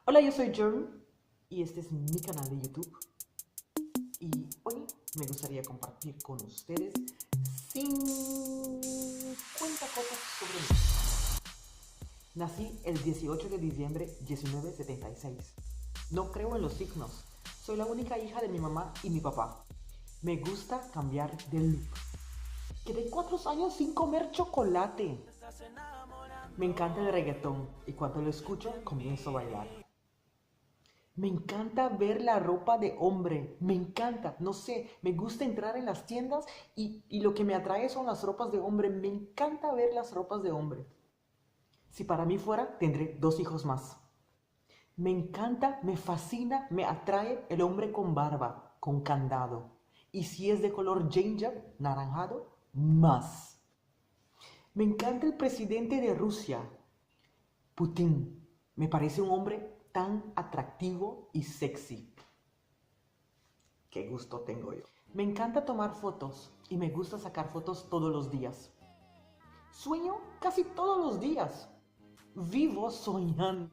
Hola, yo soy Jerm y este es mi canal de YouTube y hoy me gustaría compartir con ustedes 50 cosas sobre mí. Nací el 18 de diciembre de 1976. No creo en los signos. Soy la única hija de mi mamá y mi papá. Me gusta cambiar de look. Quedé 4 años sin comer chocolate. Me encanta el reggaetón y cuando lo escucho comienzo a bailar. Me encanta ver la ropa de hombre, me encanta, no sé, me gusta entrar en las tiendas y lo que me atrae son las ropas de hombre, me encanta ver las ropas de hombre. Si para mí fuera, tendré 2 hijos más. Me encanta, me fascina, me atrae el hombre con barba, con candado. Y si es de color ginger, naranjado, más. Me encanta el presidente de Rusia, Putin. Me parece un hombre tan atractivo y sexy. Qué gusto tengo yo. Me encanta tomar fotos y me gusta sacar fotos todos los días. Sueño casi todos los días. Vivo soñando.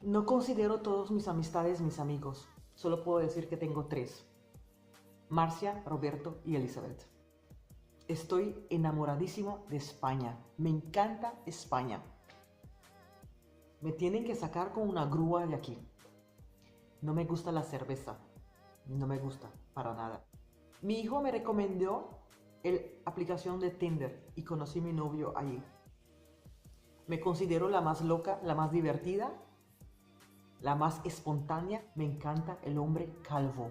No considero todos mis amistades mis amigos. Solo puedo decir que tengo 3. Marcia, Roberto y Elizabeth. Estoy enamoradísimo de España. Me encanta España. Me tienen que sacar con una grúa de aquí. No me gusta la cerveza. No me gusta para nada. Mi hijo me recomendó la aplicación de Tinder y conocí a mi novio allí. Me considero la más loca, la más divertida, la más espontánea. Me encanta el hombre calvo.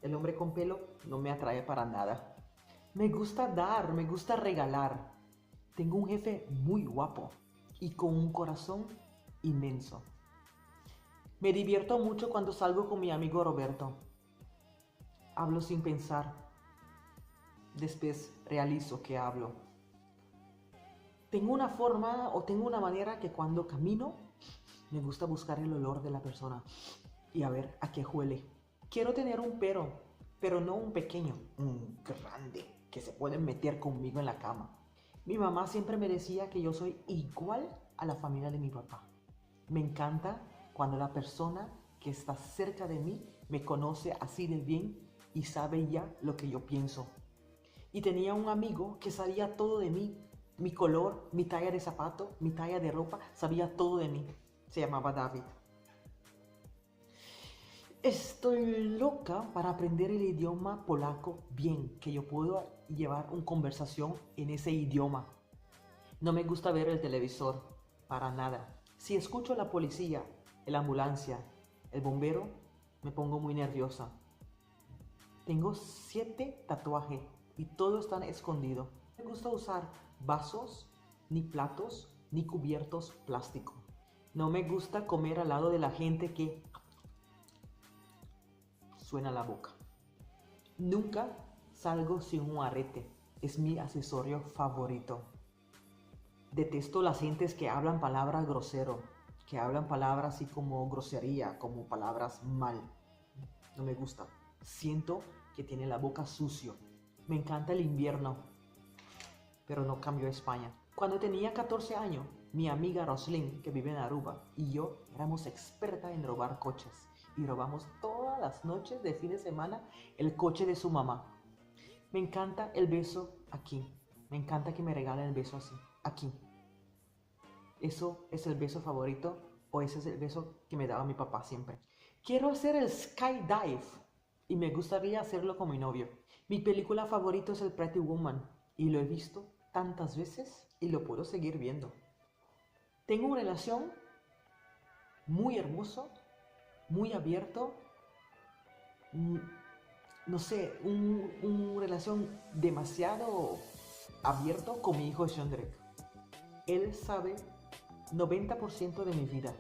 El hombre con pelo no me atrae para nada. Me gusta dar, me gusta regalar. Tengo un jefe muy guapo y con un corazón inmenso. Me divierto mucho cuando salgo con mi amigo Roberto. Hablo sin pensar. Después realizo que hablo. Tengo una forma o tengo una manera que cuando camino me gusta buscar el olor de la persona y a ver a qué huele. Quiero tener un perro, pero no un pequeño, un grande que se puede meter conmigo en la cama. Mi mamá siempre me decía que yo soy igual a la familia de mi papá. Me encanta cuando la persona que está cerca de mí me conoce así de bien y sabe ya lo que yo pienso. Y tenía un amigo que sabía todo de mí, mi color, mi talla de zapato, mi talla de ropa, sabía todo de mí. Se llamaba David. Estoy loca para aprender el idioma polaco bien, que yo puedo llevar una conversación en ese idioma. No me gusta ver el televisor, para nada. Si escucho a la policía, la ambulancia, el bombero, me pongo muy nerviosa. Tengo 7 tatuajes y todos están escondidos. No me gusta usar vasos, ni platos, ni cubiertos plástico. No me gusta comer al lado de la gente que suena la boca. Nunca salgo sin un arete. Es mi accesorio favorito. Detesto las gentes que hablan palabras grosero, que hablan palabras así como grosería, como palabras mal. No me gusta. Siento que tiene la boca sucio. Me encanta el invierno, pero no cambio a España. Cuando tenía 14 años, mi amiga Roslyn, que vive en Aruba, y yo éramos expertas en robar coches. Y robamos todas las noches de fin de semana el coche de su mamá. Me encanta el beso aquí. Me encanta que me regalen el beso así, aquí. ¿Eso es el beso favorito o ese es el beso que me daba mi papá siempre? Quiero hacer el skydive y me gustaría hacerlo con mi novio. Mi película favorita es el Pretty Woman y lo he visto tantas veces y lo puedo seguir viendo. Tengo una relación muy hermoso, muy abierto, no sé, una relación demasiado abierto con mi hijo Shondrek. Él sabe 90% de mi vida.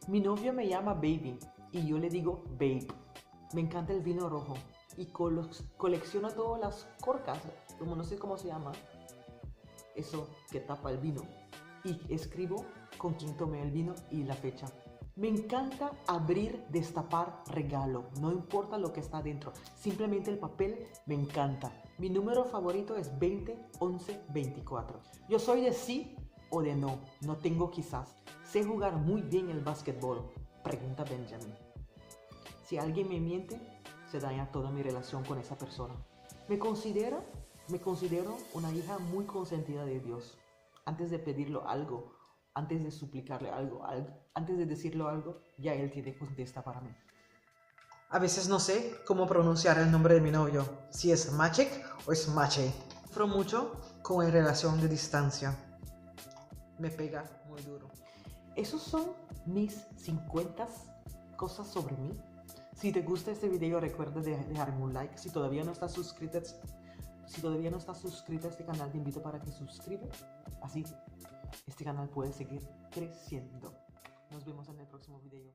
Mi novio me llama baby y yo le digo babe. Me encanta el vino rojo y colecciono todas las corcas, como no sé cómo se llama, eso que tapa el vino. Y escribo con quién tomé el vino y la fecha. Me encanta abrir, destapar regalo, no importa lo que está dentro, simplemente el papel me encanta. Mi número favorito es 20, 11, 24. Yo soy de sí o de no, no tengo quizás. Sé jugar muy bien el básquetbol, pregunta Benjamin. Si alguien me miente, se daña toda mi relación con esa persona. Me considero una hija muy consentida de Dios. Antes de pedirlo algo, antes de suplicarle algo, antes de decirlo algo, ya Él tiene contesta para mí. A veces no sé cómo pronunciar el nombre de mi novio, si es Maciek o es Maciej. Sufro mucho con la relación de distancia. Me pega muy duro. Esos son mis 50 cosas sobre mí. Si te gusta este video, recuerda dejarme un like. Si todavía no estás suscrito a este canal, te invito para que suscribas. Así este canal puede seguir creciendo. Nos vemos en el próximo video.